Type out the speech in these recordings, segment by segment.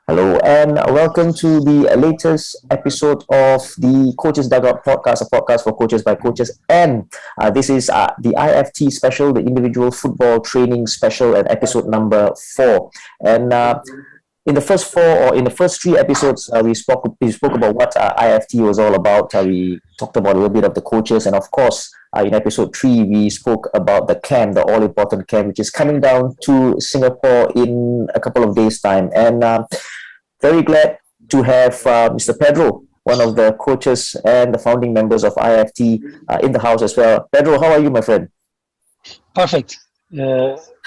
Hello and welcome to the latest episode of the Coaches Dugout podcast, a podcast for coaches by coaches. And this is the IFT special, the individual football training special, and episode number 4. And in the first 4 or in the first 3 episodes, we spoke about what IFT was all about. We talked about a little bit of the coaches, and of course, in episode 3, we spoke about the camp, the all important camp, which is coming down to Singapore in a couple of days' time. And very glad to have Mr. Pedro, one of the coaches and the founding members of IFT, in the house as well. Pedro, how are you, my friend? Perfect.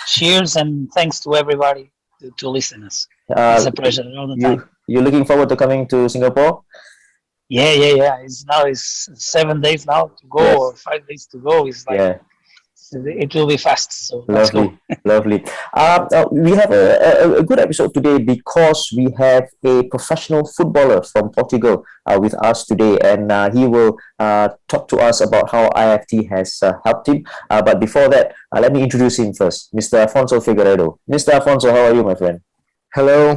Cheers and thanks to everybody to listen us. It's Uh, a pleasure all the you time. you looking forward to coming to Singapore? Yeah. It's 7 days now to go Yes. or 5 days to go. It's like Yeah. it will be fast. So let's go. Lovely, lovely. We have a good episode today because we have a professional footballer from Portugal with us today, and he will talk to us about how IFT has helped him. But before that, let me introduce him first, Mr. Afonso Figueiredo. Mr. Afonso, how are you, my friend? Hello,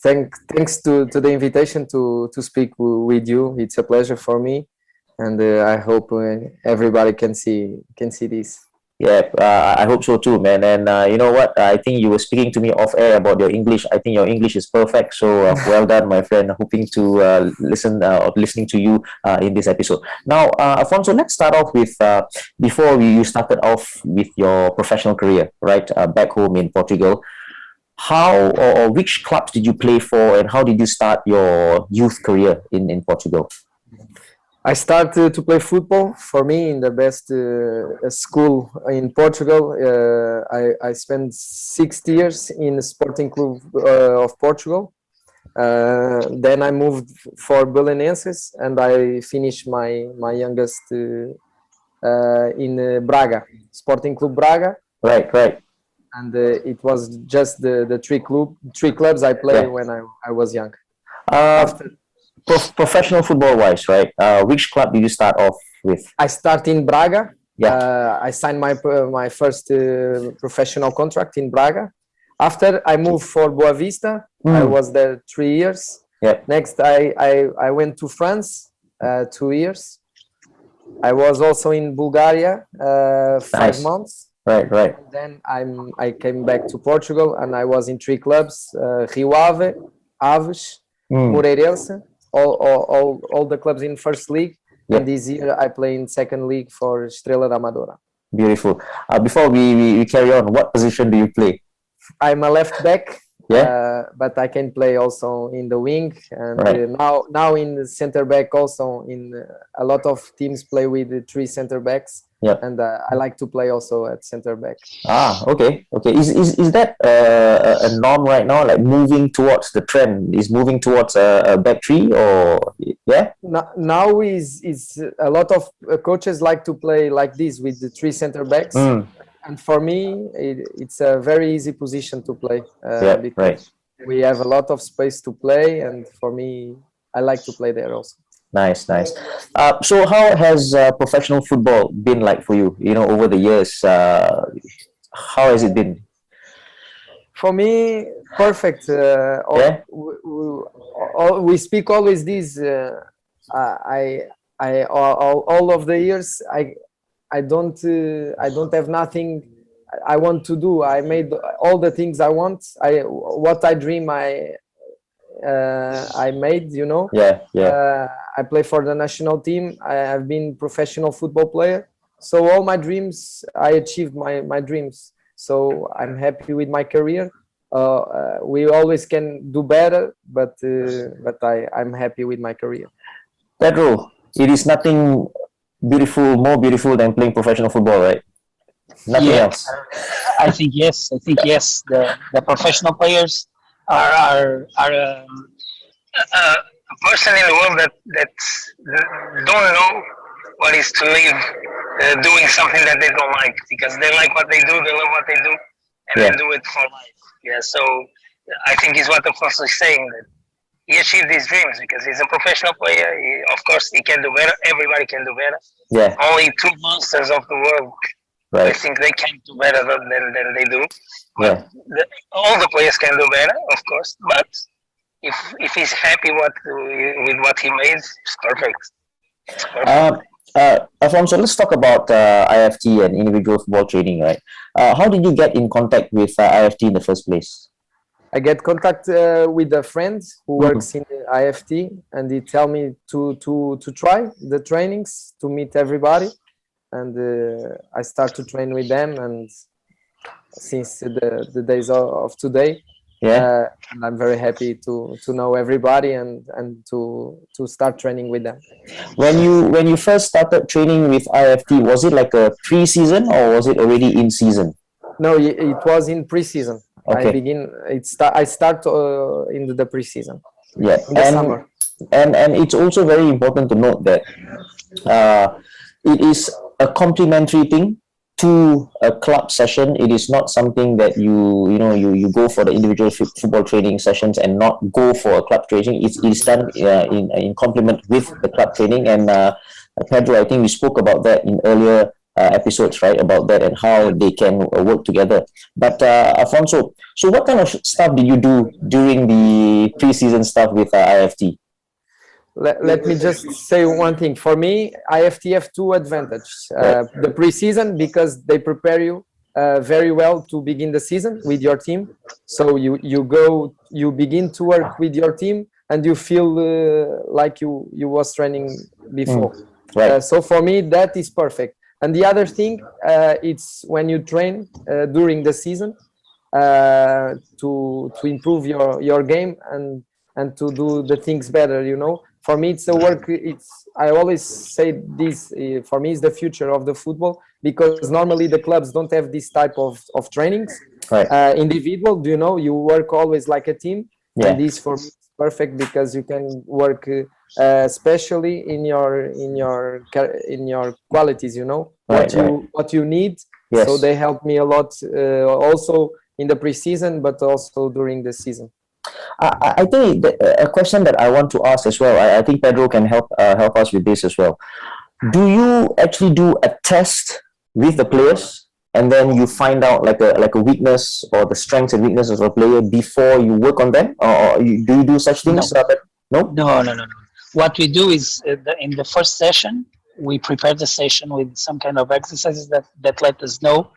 thanks to the invitation to speak with you. It's a pleasure for me, and I hope everybody can see this. Yeah, I hope so too, man. And you know what? I think you were speaking to me off air about your English. I think your English is perfect. So well done, my friend. Hoping to listening to you in this episode. Now, Afonso, let's start off with before you started off with your professional career, right? Back home in Portugal. How or which clubs did you play for, and how did you start your youth career in Portugal? I started to play football for me in the best school in Portugal. I spent 6 years in the Sporting Club of Portugal. Then I moved for Belenenses, and I finished my youngest in Braga, Sporting Club Braga. Right, right. And it was just the three clubs I played Yeah. when I was young. Uh, After Professional football wise, right? Which club did you start off with? I started in Braga, Yeah. I signed my first professional contract in Braga. After I moved for Boavista, I Mm. was there 3 years. Yeah. Next, I went to France 2 years. I was also in Bulgaria 5 months. Right, right. Then I came back to Portugal, and I was in 3 clubs: Rio Ave, Aves, Mm. Moreirense, all the clubs in first league. Yep. And this year I play in second league for Estrela da Amadora. Beautiful. Before we carry on, what position do you play? I'm a left back, Yeah. but I can play also in the wing, and Right. now in the center back also. In a lot of teams play with the 3 center backs. Yep. And I like to play also at center back. Okay, okay. Is that a norm right now? Like moving towards the trend is moving towards a back three, or yeah? Now is a lot of coaches like to play like this with the 3 center backs. Mm. And for me, it's a very easy position to play Yeah, because right. we have a lot of space to play, and for me, I like to play there also. Nice, nice. So how has professional football been like for you? You know, over the years, how has it been? For me, perfect. Yeah. We speak always this. All of the years, I don't have nothing I want to do. I made all the things I want. What I dream I made, Yeah, yeah. I play for the national team. I have been professional football player. So all my dreams, I achieved my dreams. So I'm happy with my career. We always can do better, but I'm happy with my career. Pedro, it is nothing more beautiful than playing professional football, right? Nothing Yeah, else. I think yes. I think yes. The professional players are a person in the world that don't know what is to live doing something that they don't like, because they like what they do, they love what they do, and Yeah. they do it for life. Yeah. So I think is what the Afonso is saying, that he achieved his dreams because he's a professional player. Of course, he can do better. Everybody can do better. Yeah, Only two monsters of the world, I right. think they can do better than they do. Yeah. But all the players can do better, of course. But if he's happy with what he made, it's perfect. It's Uh, perfect. Afonso, let's talk about IFT and individual football training, right? How did you get in contact with IFT in the first place? I get contact with a friend who Mm. works in the IFT, and he tell me to try the trainings, to meet everybody, and I start to train with them. And since the days of today, Yeah. and I'm very happy to know everybody and to start training with them. When you first started training with IFT, was it like a pre-season or was it already in season? No, it was in preseason. Okay. I start in the preseason Yeah. in the summer. And it's also very important to note that uh, it is a complementary thing to a club session. It is not something that you go for the individual football training sessions and not go for a club training. It's done in complement with the club training. And Pedro, I think we spoke about that in earlier episodes, right? About that and how they can work together. But Afonso, so what kind of stuff did you do during the preseason stuff with IFT? Let me just say one thing. For me, IFT have two advantages. Right. The preseason, because they prepare you very well to begin the season with your team. So you begin to work with your team, and you feel like you was training before. Right. So for me, that is perfect. And the other thing, it's when you train during the season to improve your game and to do the things better. For me, it's a work. I always say this. For me, is the future of the football, because normally the clubs don't have this type of trainings. Right. Individual, you work always like a team, Yeah. and this for me is perfect because you can work especially in your qualities. Right, What you need. Yes. So they help me a lot, also in the preseason, but also during the season. I think a question that I want to ask as well. I think Pedro can help us with this as well. Do you actually do a test with the players, and then you find out like a weakness or the strengths and weaknesses of a player before you work on them, or do you do such things? No. No. No. What we do is in the first session, we prepare the session with some kind of exercises that let us know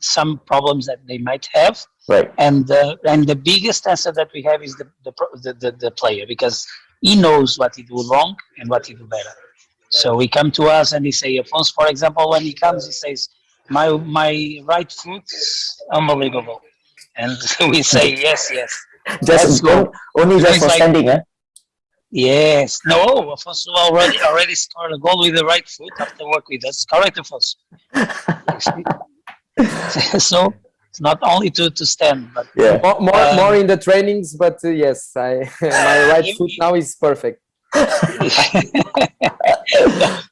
some problems that they might have. Right. And the biggest answer that we have is the player, because he knows what he do wrong and what he do better. So he come to us and he say, Afonso, for example, when he comes, he says, my right foot is unbelievable. And we say, yes. Let's Just go. only just It's for like, standing, eh? yes. No, Afonso already scored a goal with the right foot after work with us. Correct, Afonso. So it's not only to stand, but Yeah. More in the trainings, but yes, my right foot now is perfect.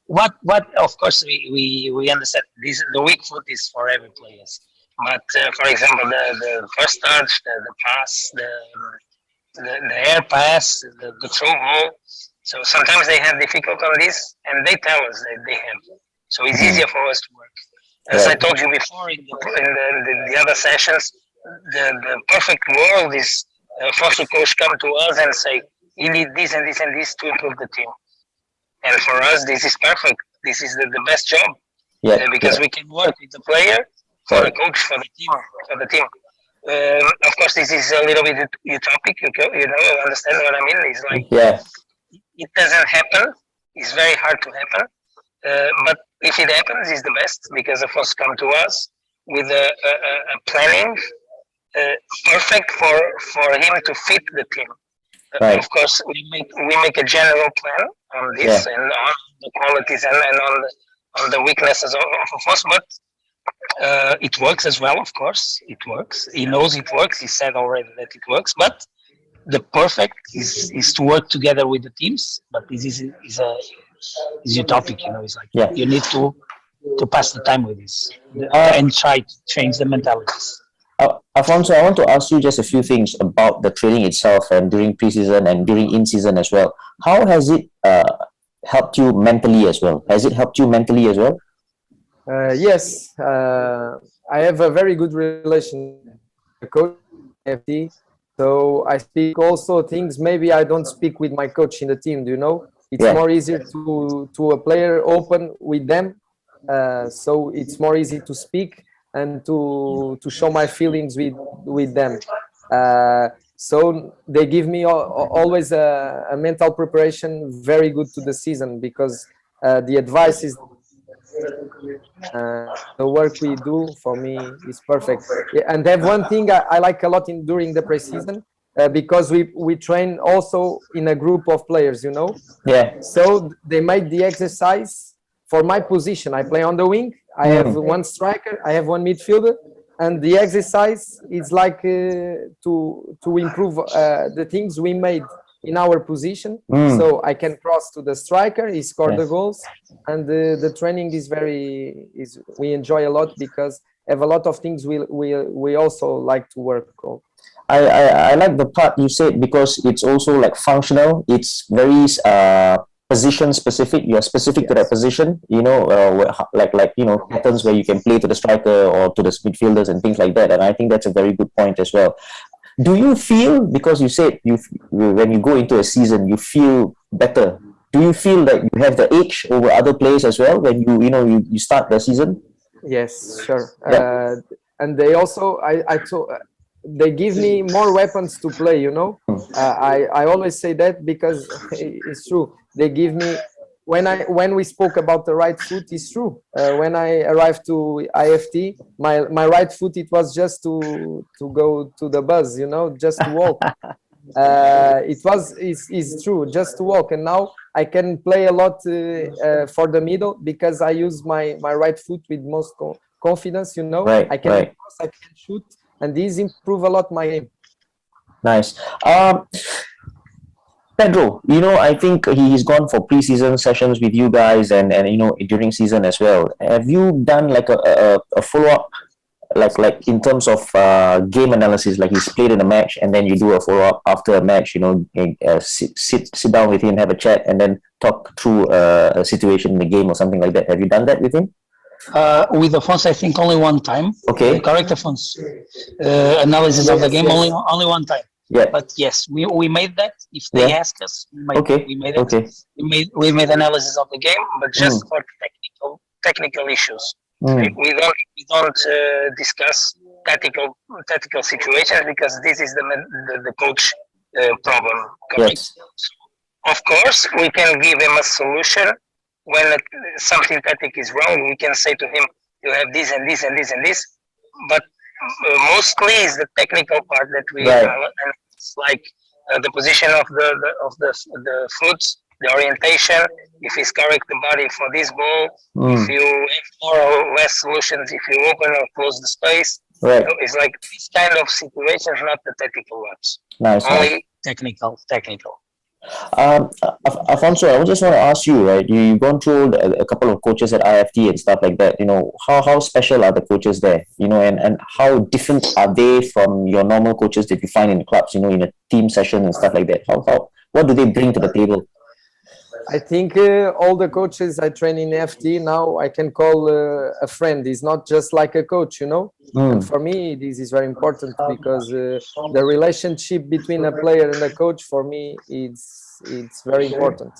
what of course we understand this. The weak foot is for every players, but for example the first touch, the pass, the air pass, the throw ball. So sometimes they have difficulty on this, and they tell us that they have. So it's easier for us to work. As I told you before in the other sessions, the perfect world is foster coach come to us and say, you need this and this and this to improve the team. And for us, this is perfect. This is the best job. Because we can work with the player, for the coach, for the team. Of course, this is a little bit utopic. Understand what I mean? It's like it doesn't happen. It's very hard to happen. But if it happens, it's the best, because of course come to us with a planning perfect for him to fit the team. Right. Of course, we make a general plan on this and on the qualities and on the weaknesses of us, but it works as well. Of course, it works. He knows it works. He said already that it works, but the perfect is to work together with the teams. But this is utopic. It's like you need to pass the time with this and try to change the mentalities. Afonso, I want to ask you just a few things about the training itself and during preseason and during in-season as well. How has it helped you mentally as well? Has it helped you mentally as well? Yes, I have a very good relation with the coach, FT. So I speak also things maybe I don't speak with my coach in the team. Do you know? It's Yeah. more easier to a player open with them. So it's more easy to speak and to show my feelings with them. So they give me always a mental preparation very good to the season, because the advice is the work we do for me is perfect. Yeah, and have one thing I like a lot in during the preseason, because we train also in a group of players, you know. Yeah. So they made the exercise for my position. I play on the wing. I have one striker. I have one midfielder, and the exercise is like to improve the things we made in our position. So I can cross to the striker. He scored the goals, and the training is we enjoy a lot, because have a lot of things we also like to work on. I like the part you said, because it's also like functional. It's very position specific. You're specific to that position. You know, like you know, patterns where you can play to the striker or to the midfielders and things like that. And I think that's a very good point as well. Do you feel, because you said when you go into a season you feel better? Do you feel that you have the edge over other players as well when you start the season? Yes, sure. Yeah. And they also, they give me more weapons to play. You know, I always say that because it's true. They give me when we spoke about the right foot, it's true. When I arrived to IFT, my right foot, it was just to go to the bus. You know, just to walk. It's true, just to walk. And now I can play a lot for the middle, because I use my right foot with most confidence. You know, Right, I can right. cross, I can shoot, and these improve a lot my game. Nice. Pedro, I think he's gone for preseason sessions with you guys, and during season as well. Have you done like a follow up, like in terms of game analysis? Like he's played in a match, and then you do a follow up after a match. Sit down with him, have a chat, and then talk through a situation in the game or something like that. Have you done that with him? With Afonso, I think only one time. Okay. Correct, Afonso. Analysis of the game only one time. Yeah. But yes, we made that. If they ask us, we made it. Okay. We made analysis of the game, but just for technical issues. We don't discuss tactical situations, because this is the coach problem. Correct. Yes. Of course, we can give him a solution when something tactic is wrong. We can say to him, "You have this and this and this and this," but mostly is the technical part that we and it's like the position of the foot, the orientation, if he's correct the body for this ball, if you have more or less solutions, if you open or close the space. Right. So it's like these kind of situations, not the technical ones. Nice. Only technical. Afonso, I just want to ask you, right? You've gone through a couple of coaches at IFT and stuff like that. How special are the coaches there? And how different are they from your normal coaches that you find in the clubs? In a team session and stuff like that. What do they bring to the table? I think all the coaches I train in FT now, I can call a friend. He's not just like a coach, And for me, this is very important, because the relationship between a player and a coach, for me, it's very important.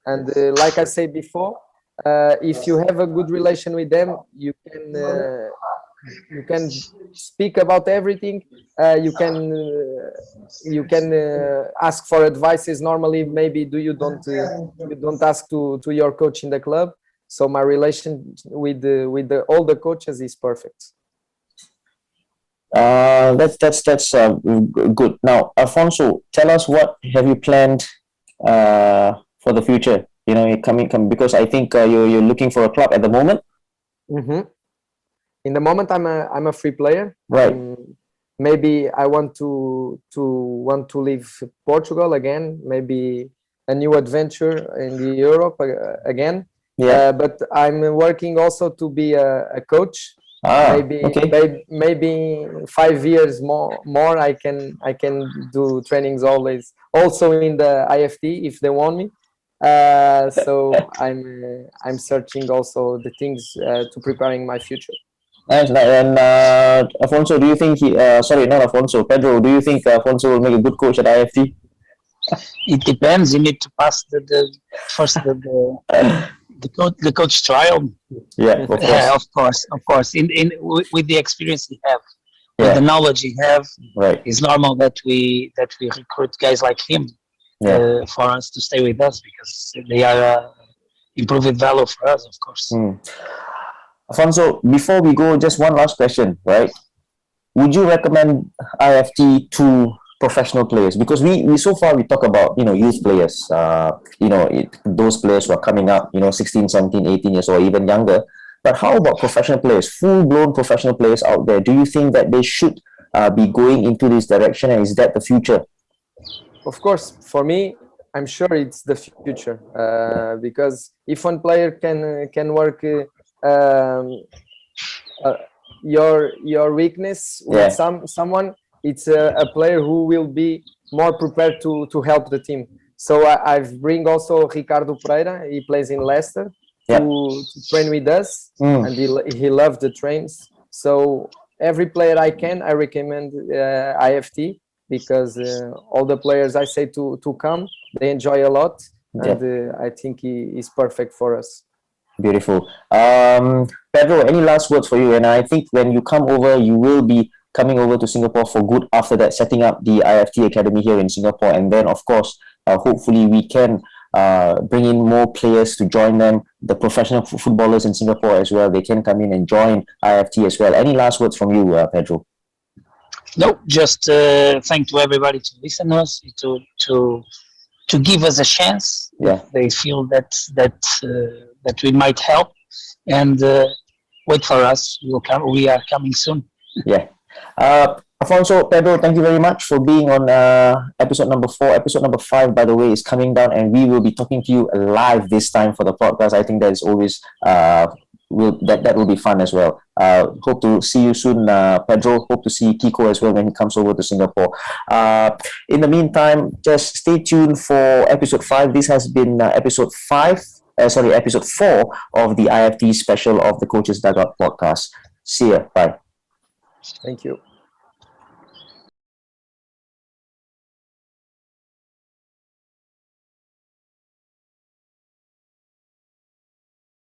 And like I said before, if you have a good relation with them, you can speak about everything. You can ask for advices. Normally, maybe you don't ask to your coach in the club. So my relation with all the coaches is perfect. That's good. Now, Afonso, tell us, what have you planned for the future? Coming because I think you're looking for a club at the moment. Mm-hmm. In the moment, I'm a free player. Right. Maybe I want to leave Portugal again. Maybe a new adventure in Europe again. Yeah. But I'm working also to be a coach. Maybe 5 years more I can do trainings always, also in the IFT if they want me. So I'm searching also the things to preparing my future. Nice. And Afonso, do you think sorry, not Afonso, Pedro, do you think Afonso will make a good coach at IFT? It depends. You need to pass the first the coach trial. Yeah, of course. Of course. With the experience he have, with the Yeah, knowledge he have, right. it's normal that we recruit guys like him Yeah. for us to stay with us because they are improved value for us, of course. Afonso, before we go, just one last question, right? Would you recommend IFT to professional players? Because we so far we talk about, youth players, those players who are coming up, 16, 17, 18 years or even younger. But how about professional players, full-blown professional players out there? Do you think that they should be going into this direction, and is that the future? Of course, for me, I'm sure it's the future because if one player can work your weakness with someone, it's a player who will be more prepared to help the team. So I've bring also Ricardo Pereira. He plays in Leicester to train with us, and he loved the trains. So every player I recommend IFT because all the players I say to come, they enjoy a lot, and I think he is perfect for us. Beautiful. Pedro, any last words for you? And I think when you come over, you will be coming over to Singapore for good after that, setting up the IFT Academy here in Singapore. And then, of course, hopefully we can bring in more players to join them, the professional footballers in Singapore as well. They can come in and join IFT as well. Any last words from you, Pedro? No, just thank to everybody to listen to us, to give us a chance. Yeah. They feel that we might help, and wait for us. We are coming soon. Yeah. Afonso, Pedro, thank you very much for being on episode number 4. Episode number 5, by the way, is coming down, and we will be talking to you live this time for the podcast. I think that is always that will be fun as well. Hope to see you soon, Pedro. Hope to see Kiko as well when he comes over to Singapore. In the meantime, just stay tuned for episode 5. This has been episode 4 of the IFT special of the Coaches Dugout podcast. See ya. Bye. Thank you.